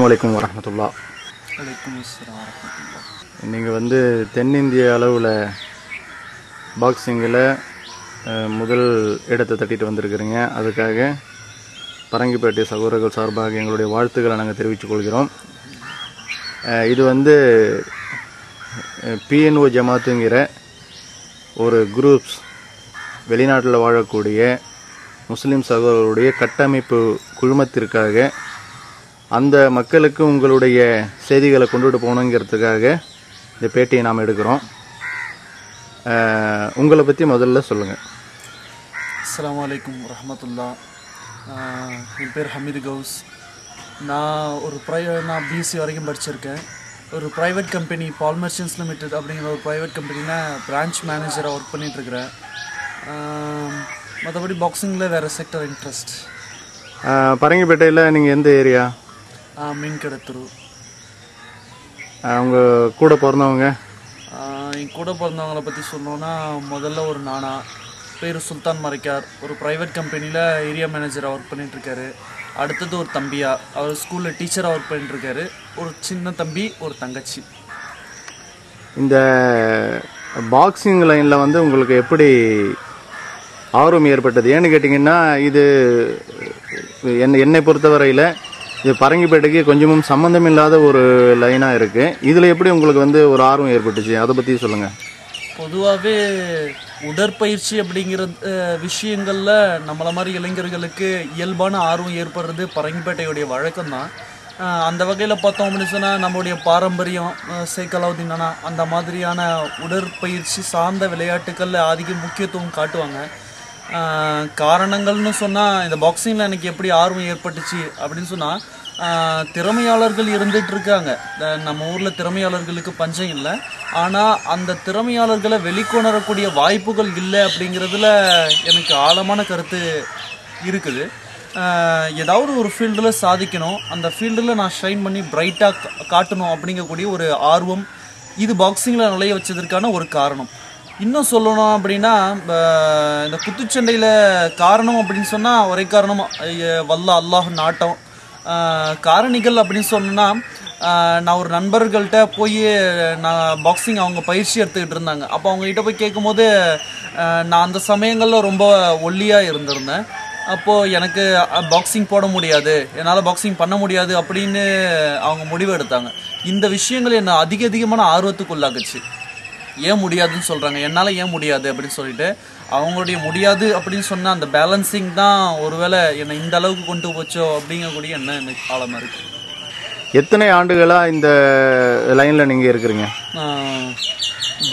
வலைக்கம் வரஹ்மத்துல்லாஹ். நீங்கள் வந்து தென்னிந்திய அளவில் பாக்ஸிங்கில் முதல் இடத்தை தட்டிட்டு வந்திருக்கிறீங்க. அதுக்காக பரங்கிப்பேட்டை சகோதரர்கள் சார்பாக எங்களுடைய வாழ்த்துக்களை நாங்கள் தெரிவித்துக் கொள்கிறோம். இது வந்து பிஎன்ஓ ஜமாத்துங்கிற ஒரு குரூப்ஸ், வெளிநாட்டில் வாழக்கூடிய முஸ்லீம் சகோதரருடைய கட்டமைப்பு குழுமத்திற்காக அந்த மக்களுக்கு உங்களுடைய செய்திகளை கொண்டுட்டு போகணுங்கிறதுக்காக இந்த பேட்டியை நாம் எடுக்கிறோம். உங்களை பற்றி முதல்ல சொல்லுங்கள். அஸ்ஸலாமு அலைக்கும் வரஹ்மத்துல்லாஹ். என் பேர் ஹமீது கவுஸ். நான் பிஎஸ்சி வரைக்கும் படிச்சிருக்கேன். ஒரு ப்ரைவேட் கம்பெனி பால் மெர்ச்சன்ட்ஸ் லிமிடெட் அப்படிங்கிற ஒரு ப்ரைவேட் கம்பெனியில் பிரான்ச் மேனேஜராக ஒர்க் பண்ணிகிட்ருக்கிறேன். மற்றபடி பாக்ஸிங்கில் வேறு செக்டர் இன்ட்ரெஸ்ட். பரங்கிப்பேட்டையில் நீங்கள் எந்த ஏரியா? மீன்கடத்தூர். அவங்க கூட பிறந்தவங்க? என் கூட பிறந்தவங்களை பற்றி சொல்லணுன்னா, முதல்ல ஒரு நானா, பேர் சுல்தான் மரைக்கார், ஒரு ப்ரைவேட் கம்பெனியில் ஏரியா மேனேஜராக ஒர்க் பண்ணிகிட்ருக்காரு. அடுத்தது ஒரு தம்பியா, அவர் ஸ்கூலில் டீச்சராக ஒர்க் பண்ணிட்டுருக்காரு. ஒரு சின்ன தம்பி, ஒரு தங்கச்சி. இந்த பாக்ஸிங் லைனில் வந்து உங்களுக்கு எப்படி ஆர்வம் ஏற்பட்டது? ஏன்னு கேட்டிங்கன்னா, இது என்னை பொறுத்தவரையில் இது பரங்கிப்பேட்டைக்கு கொஞ்சமும் சம்மந்தம் இல்லாத ஒரு லைனாக இருக்குது. இதில் எப்படி உங்களுக்கு வந்து ஒரு ஆர்வம் ஏற்பட்டுச்சு, அதை பற்றி சொல்லுங்கள். பொதுவாகவே உடற்பயிற்சி அப்படிங்கிற விஷயங்களில் நம்மளை மாதிரி இளைஞர்களுக்கு இயல்பான ஆர்வம் ஏற்படுறது பரங்கிப்பேட்டையுடைய வழக்கம்தான். அந்த வகையில் பார்த்தோம் அப்படின்னு சொன்னால், நம்மளுடைய பாரம்பரியம் சேக்கலாவுதீன் அண்ணா அந்த மாதிரியான உடற்பயிற்சி சார்ந்த விளையாட்டுக்களில் அதிக முக்கியத்துவம் காட்டுவாங்க. காரணங்கள்னு சொன்னால், இந்த பாக்ஸிங்கில் எனக்கு எப்படி ஆர்வம் ஏற்பட்டுச்சு அப்படின்னு சொன்னால், திறமையாளர்கள் இருந்துகிட்டு இருக்காங்க. நம்ம ஊரில் திறமையாளர்களுக்கு பஞ்சம் இல்லை. ஆனால் அந்த திறமையாளர்களை வெளிக்கொணரக்கூடிய வாய்ப்புகள் இல்லை அப்படிங்கிறதுல எனக்கு ஆழமான கருத்து இருக்குது. ஏதாவது ஒரு ஃபீல்டில் சாதிக்கணும், அந்த ஃபீல்டில் நான் ஷைன் பண்ணி பிரைட்டாக காட்டணும் அப்படிங்கக்கூடிய ஒரு ஆர்வம் இது பாக்ஸிங்கில் நுழைய வச்சதற்கான ஒரு காரணம். இன்னும் சொல்லணும் அப்படின்னா, இந்த குத்துச்சண்டையில் காரணம் அப்படின்னு சொன்னால் ஒரே காரணம் வல்ல அல்லாஹ் நாட்டம். காரணிகள் அப்படின்னு சொன்னோன்னா, நான் ஒரு நண்பர்கள்ட்ட போய் நான் பாக்ஸிங் அவங்க பயிற்சி எடுத்துக்கிட்டு இருந்தாங்க. அப்போ அவங்ககிட்ட போய் கேட்கும்போது, நான் அந்த சமயங்களில் ரொம்ப ஒல்லியாக இருந்திருந்தேன். அப்போது எனக்கு பாக்ஸிங் போட முடியாது, என்னால் பாக்ஸிங் பண்ண முடியாது அப்படின்னு அவங்க முடிவு எடுத்தாங்க. இந்த விஷயங்கள் என்னை அதிகமான ஆர்வத்துக்குள்ளாக்குச்சு. ஏன் முடியாதுன்னு சொல்கிறாங்க, என்னால் ஏன் முடியாது அப்படின்னு சொல்லிட்டு, அவங்களுடைய முடியாது அப்படின்னு சொன்ன அந்த பேலன்சிங் தான் ஒருவேளை என்னை இந்த அளவுக்கு கொண்டு போச்சோ அப்படிங்கக்கூடிய எண்ணம் எனக்கு ஆழமாக இருக்குது. எத்தனை ஆண்டுகளாக இந்த லைனில் நீங்கள் இருக்கிறீங்க?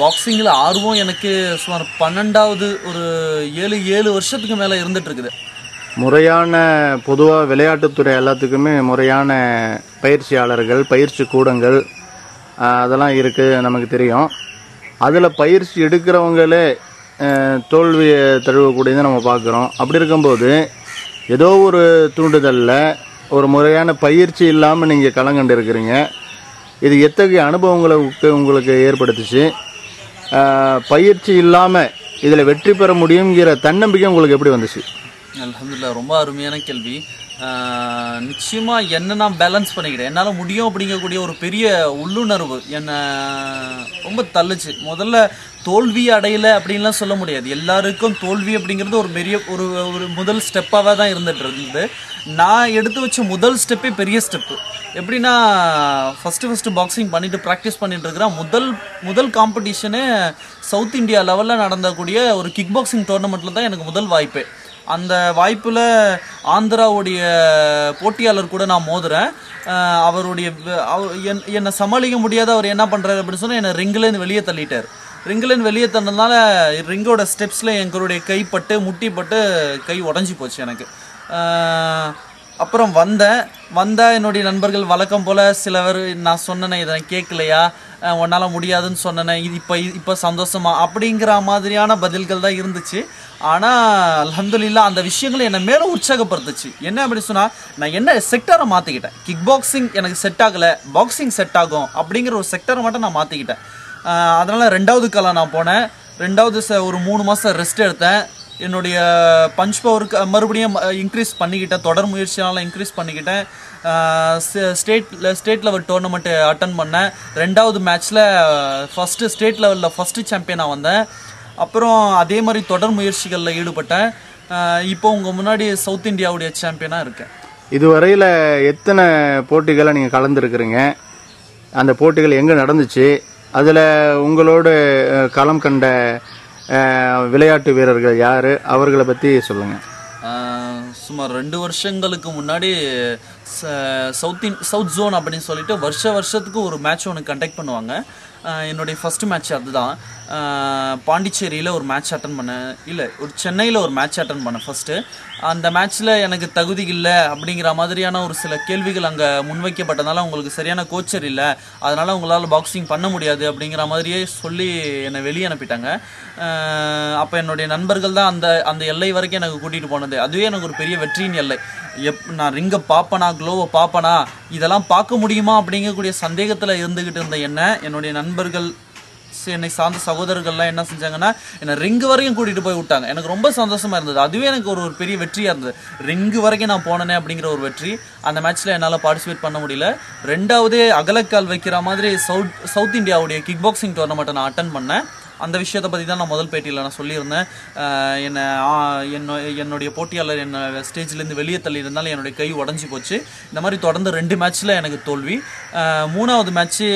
பாக்ஸிங்கில் ஆர்வம் எனக்கு சுமார் 12வது ஒரு 7 வருஷத்துக்கு மேலே இருந்துகிட்ருக்குது. முறையான பொதுவாக விளையாட்டுத்துறை எல்லாத்துக்குமே முறையான பயிற்சியாளர்கள், பயிற்சி கூடங்கள் அதெல்லாம் இருக்குது, நமக்கு தெரியும். அதில் பயிற்சி எடுக்கிறவங்களே தோல்வியை தழுவக்கூடியதை நம்ம பார்க்குறோம். அப்படி இருக்கும்போது ஏதோ ஒரு தூண்டுதலில் ஒரு முறையான பயிற்சி இல்லாமல் நீங்கள் களங்கண்டு இருக்கிறீங்க. இது எத்தகைய அனுபவங்களுக்கு உங்களுக்கு ஏற்படுத்துச்சு? பயிற்சி இல்லாமல் இதில் வெற்றி பெற முடியுங்கிற தன்னம்பிக்கை உங்களுக்கு எப்படி வந்துச்சு? அல்ஹம்துலில்லாஹ், ரொம்ப அருமையான கேள்வி. நிச்சயமாக என்ன நான் பேலன்ஸ் பண்ணிக்கிறேன், என்னால் முடியும் அப்படிங்கக்கூடிய ஒரு பெரிய உள்ளுணர்வு என்னை ரொம்ப தள்ளுச்சு. முதல்ல தோல்வி அடையலை அப்படின்லாம் சொல்ல முடியாது. எல்லாருக்கும் தோல்வி அப்படிங்கிறது ஒரு பெரிய ஒரு முதல் ஸ்டெப்பாக தான் இருந்துகிட்டு இருந்தது. நான் எடுத்து வச்ச முதல் ஸ்டெப்பே பெரிய ஸ்டெப்பு. எப்படின்னா, ஃபஸ்ட்டு பாக்ஸிங் பண்ணிவிட்டு ப்ராக்டிஸ் பண்ணிட்டு இருக்கிறேன். முதல் காம்படிஷனு சவுத் இந்தியா லெவலில் நடந்தக்கூடிய ஒரு கிக் பாக்ஸிங் டோர்னமெண்ட்டில் தான் எனக்கு முதல் வாய்ப்பு. அந்த வாய்ப்பில் ஆந்திராவுடைய போட்டியாளர் கூட நான் மோதுறேன். என்னை சமாளிக்க முடியாத அவர் என்ன பண்ணுறாரு அப்படின்னு சொன்னால், என்னை ரிங்கிலேருந்து வெளியே தள்ளிட்டார். ரிங்கிலேருந்து வெளியே தந்ததுனால ரிங்கோட ஸ்டெப்ஸில் எங்களுடைய கைப்பட்டு முட்டிப்பட்டு கை உடஞ்சி போச்சு எனக்கு. அப்புறம் வந்தேன் என்னுடைய நண்பர்கள் வழக்கம் போல் சிலவர், நான் சொன்னேனே இதை கேட்கலையா, உன்னால் முடியாதுன்னு சொன்னேனே, இது இப்போ சந்தோஷமா அப்படிங்கிற மாதிரியான பதில்கள் தான் இருந்துச்சு. ஆனால் அல்ஹம்துலில்லாஹ் அந்த விஷயங்களை என்னை மேலும் உற்சாகப்படுத்துச்சு. என்ன அப்படி சொன்னால், நான் என்ன செக்டரை மாற்றிக்கிட்டேன். கிக் பாக்ஸிங் எனக்கு செட் ஆகலை, பாக்ஸிங் செட் ஆகும் அப்படிங்கிற ஒரு செக்டரை மட்டும் நான் மாற்றிக்கிட்டேன். அதனால் 2வது காலம் நான் போனேன். 2வது ஒரு 3 மாதம் ரெஸ்ட் எடுத்தேன். என்னுடைய பஞ்ச் பவருக்கு மறுபடியும் இன்க்ரீஸ் பண்ணிக்கிட்டேன். தொடர் முயற்சியால் இன்க்ரீஸ் பண்ணிக்கிட்டேன். ஸ்டேட் லெவல் டோர்னமெண்ட் அட்டன் பண்ணேன். 2வது மேட்ச்சில் ஸ்டேட் லெவலில் ஃபஸ்ட்டு சாம்பியனாக வந்தேன். அப்புறம் அதே மாதிரி தொடர் முயற்சிகளில் ஈடுபட்டேன். இப்போ உங்கள் முன்னாடி சவுத் இந்தியாவுடைய சாம்பியனாக இருக்கேன். இதுவரையில் எத்தனை போட்டிகளை நீங்கள் கலந்துருக்குறீங்க? அந்த போட்டிகள் எங்கே நடந்துச்சு? அதில் உங்களோட களம் கண்ட விளையாட்டு வீரர்கள் யார்? அவர்களை பற்றி சொல்லுங்கள். சுமார் 2 வருஷங்களுக்கு முன்னாடி சவுத் ஜோன் அப்படின்னு சொல்லிட்டு வருஷத்துக்கு ஒரு மேட்ச் ஒன்று கண்டக்ட் பண்ணுவாங்க. என்னுடைய ஃபஸ்ட்டு மேட்ச் அதுதான். பாண்டிச்சேரியில் ஒரு மேட்ச் அட்டன் பண்ணேன், இல்லை ஒரு சென்னையில் ஒரு மேட்ச் அட்டன் பண்ணேன் ஃபஸ்ட்டு. அந்த மேட்ச்சில் எனக்கு தகுதி இல்லை அப்படிங்கிற மாதிரியான ஒரு சில கேள்விகள் அங்கே முன்வைக்கப்பட்டதுனால, உங்களுக்கு சரியான கோச்சர் இல்லை, அதனால் உங்களால் பாக்ஸிங் பண்ண முடியாது அப்படிங்கிற மாதிரியே சொல்லி என்னை வெளியே அனுப்பிட்டாங்க. அப்போ என்னுடைய நண்பர்கள் தான் அந்த எல்லை வரைக்கும் எனக்கு கூட்டிகிட்டு போனது. அதுவே எனக்கு ஒரு பெரிய வெற்றியின் எல்லை. நான் ரிங்கை பார்ப்பனா, க்ளோவை பார்ப்பனா, இதெல்லாம் பார்க்க முடியுமா அப்படிங்கக்கூடிய சந்தேகத்தில் இருந்துக்கிட்டு இருந்த என்னுடைய நண்பர்கள், என்னை சார்ந்த சகோதரர்கள்லாம் என்ன செஞ்சாங்கன்னா, என்னை ரிங்கு வரைக்கும் கூட்டிகிட்டு போய் விட்டாங்க. எனக்கு ரொம்ப சந்தோஷமாக இருந்தது. அதுவே எனக்கு ஒரு பெரிய வெற்றியாக இருந்தது. ரிங்கு வரைக்கும் நான் போனேனே அப்படிங்கிற ஒரு வெற்றி. அந்த மேட்ச்சில் என்னால் பார்ட்டிசிபேட் பண்ண முடியல. 2வது அகலக்கால் வைக்கிற மாதிரி சவுத் இந்தியாவுடைய கிக் பாக்ஸிங் டோர்னமெண்ட்டை நான் அட்டன் பண்ணேன். அந்த விஷயத்தை பற்றி தான் நான் முதல் பேட்டியில் நான் சொல்லியிருந்தேன். என்னுடைய போட்டியாளர் என்னை ஸ்டேஜ்லேருந்து வெளியே தள்ளியிருந்தாலும் என்னுடைய கை உடஞ்சி போச்சு. இந்த மாதிரி தொடர்ந்து 2 மேட்ச்சில் எனக்கு தோல்வி. 3வது மேட்ச்சு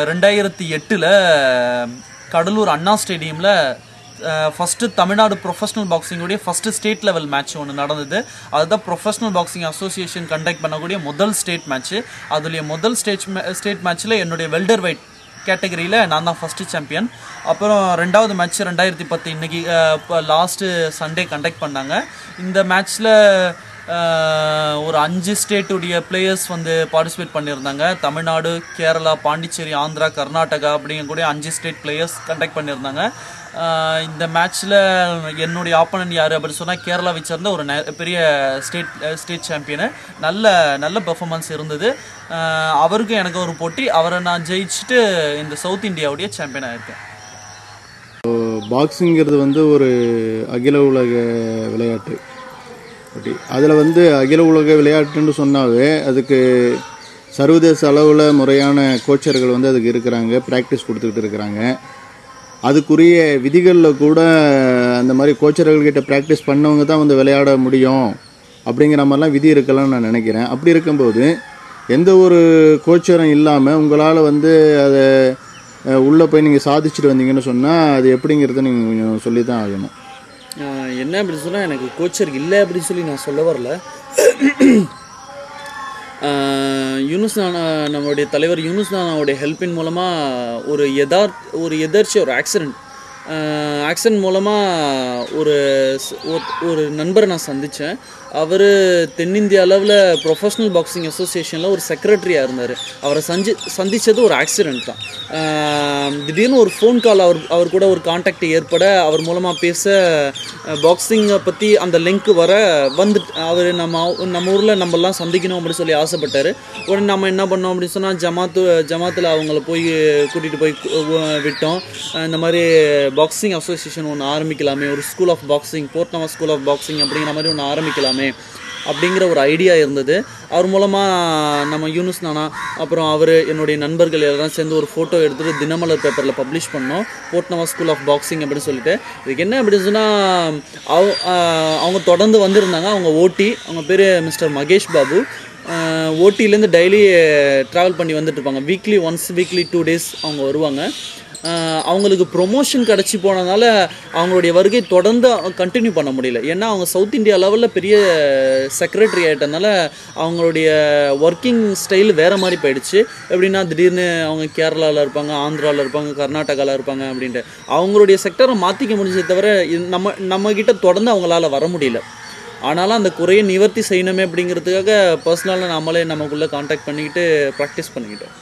2008 கடலூர் அண்ணா ஸ்டேடியமில் ஃபஸ்ட்டு தமிழ்நாடு ப்ரொஃபஷனல் பாக்ஸிங்குடைய ஃபஸ்ட்டு ஸ்டேட் லெவல் மேட்ச் ஒன்று நடந்தது. அதுதான் ப்ரொஃபஷனல் பாக்ஸிங் அசோசியேஷன் கண்டக்ட் பண்ணக்கூடிய முதல் ஸ்டேட் மேட்ச்சு. அதுலேயே முதல் ஸ்டேட் மேட்ச்சில் என்னுடைய வெல்டர் வெயிட் கேட்டகரியில் நான் தான் ஃபஸ்ட்டு சாம்பியன். அப்புறம் 2வது மேட்ச் 2010 இன்னைக்கு லாஸ்ட்டு சண்டே கண்டக்ட் பண்ணாங்க. இந்த மேட்ச்சில் ஒரு 5 ஸ்டேட்டுடைய பிளேயர்ஸ் வந்து பார்ட்டிசிபேட் பண்ணியிருந்தாங்க. தமிழ்நாடு, கேரளா, பாண்டிச்சேரி, ஆந்திரா, கர்நாடகா அப்படிங்கக்கூடிய 5 ஸ்டேட் பிளேயர்ஸ் கண்டக்ட் பண்ணியிருந்தாங்க. இந்த மேட்ச்சில் என்னுடைய ஆப்போனன்ட் யார் அப்படின்னு சொன்னால், கேரளாவை சேர்ந்த ஒரு பெரிய ஸ்டேட் சாம்பியனு. நல்ல பெர்ஃபார்மன்ஸ் இருந்தது. அவருக்கும் எனக்கு ஒரு போட்டி, அவரை நான் ஜெயிச்சுட்டு இந்த சவுத் இந்தியாவுடைய சாம்பியனாக இருக்கேன். பாக்ஸிங்கிறது வந்து ஒரு அகில உலக விளையாட்டு. அதில் வந்து அகில உலக விளையாட்டுன்னு சொன்னாவே அதுக்கு சர்வதேச அளவில் முறையான கோச்சர்கள் வந்து அதுக்கு இருக்கிறாங்க, ப்ராக்டிஸ் கொடுத்துக்கிட்டு இருக்கிறாங்க. அதுக்குரிய விதிகளில் கூட அந்த மாதிரி கோச்சர்கள்கிட்ட ப்ராக்டிஸ் பண்ணவங்க தான் வந்து விளையாட முடியும் அப்படிங்கிற மாதிரிலாம் விதி இருக்கலாம்னு நான் நினைக்கிறேன். அப்படி இருக்கும்போது எந்த ஒரு கோச்சரும் இல்லாமல் உங்களால் வந்து அதை உள்ளே போய் நீங்கள் சாதிச்சுட்டு வந்தீங்கன்னு சொன்னால் அது எப்படிங்கிறத நீங்கள் கொஞ்சம் சொல்லி தான் ஆகணும். என்ன அப்படின்னு சொன்னால், எனக்கு கோச்சர் இல்லை அப்படின்னு சொல்லி நான் சொல்ல வரல. யூனுஸ் நானா, நம்மளுடைய தலைவர் யூனுஸ் நானாவுடைய ஹெல்ப்பின் மூலமாக ஒரு எதர்ச்சி ஒரு ஆக்சிடென்ட் மூலமாக ஒரு நண்பரை நான் சந்தித்தேன். அவர் தென்னிந்திய அளவில் ப்ரொஃபஷ்னல் பாக்ஸிங் அசோசியேஷனில் ஒரு செக்ரட்டரியாக இருந்தார். அவரை சந்தித்தது ஒரு ஆக்சிடெண்ட் தான். திடீர்னு ஒரு ஃபோன் கால் அவர் கூட ஒரு கான்டாக்ட் ஏற்பட, அவர் மூலமாக பேச, பாக்ஸிங்கை பற்றி அந்த லிங்க் அவர் நம்ம ஊரில் நம்மலாம் சந்திக்கணும் அப்படின்னு சொல்லி ஆசைப்பட்டார். உடனே நம்ம என்ன பண்ணோம் அப்படின்னு சொன்னால், ஜமாத்தில் அவங்கள போய் கூட்டிகிட்டு போய் விட்டோம். இந்த மாதிரி பாக்ஸிங் அசோசியேஷன் ஒன்று ஆரம்பிக்கலாமே, ஒரு ஸ்கூல் ஆஃப் பாக்ஸிங், போர்ட்னவா ஸ்கூல் ஆஃப் பாக்ஸிங் அப்படிங்கிற மாதிரி ஒன்று ஆரம்பிக்கலாமே அப்படிங்கிற ஒரு ஐடியா இருந்தது. அவர் மூலமாக நம்ம யூனுஸ் நானா, அப்புறம் என்னுடைய நண்பர்கள் எல்லாம் சேர்ந்து ஒரு ஃபோட்டோ எடுத்துகிட்டு தினமலர் பேப்பரில் பப்ளிஷ் பண்ணோம், போர்ட்னவா ஸ்கூல் ஆஃப் பாக்ஸிங் அப்படின்னு சொல்லிட்டு. இதுக்கு என்ன அப்படின்னு சொன்னால், அவங்க தொடர்ந்து வந்திருந்தாங்க. அவங்க ஓட்டி, அவங்க பேர் மிஸ்டர் மகேஷ் பாபு. ஓட்டிலேருந்து டெய்லி ட்ராவல் பண்ணி வந்துட்டுருப்பாங்க. வீக்லி 2 days அவங்க வருவாங்க. அவங்களுக்கு ப்ரொமோஷன் கிடச்சி போனதுனால அவங்களுடைய வருகை தொடர்ந்து கண்டினியூ பண்ண முடியல. ஏன்னா அவங்க சவுத் இந்தியா லெவலில் பெரிய செக்ரட்டரி ஆகிட்டதுனால அவங்களுடைய ஒர்க்கிங் ஸ்டைல் வேறு மாதிரி போயிடுச்சு. எப்படின்னா, திடீர்னு அவங்க கேரளாவில் இருப்பாங்க, ஆந்திராவில் இருப்பாங்க, கர்நாடகாவில் இருப்பாங்க அப்படின்ட்டு அவங்களுடைய செக்டரை மாற்றிக்க முடிஞ்சதை தவிர நம்மக்கிட்ட தொடர்ந்து அவங்களால வர முடியல. ஆனாலும் அந்த குறையை நிவர்த்தி செய்யணுமே அப்படிங்கிறதுக்காக பர்சனலாக நம்மளே நமக்குள்ளே கான்டாக்ட் பண்ணிக்கிட்டு ப்ராக்டிஸ் பண்ணிக்கிட்டோம்.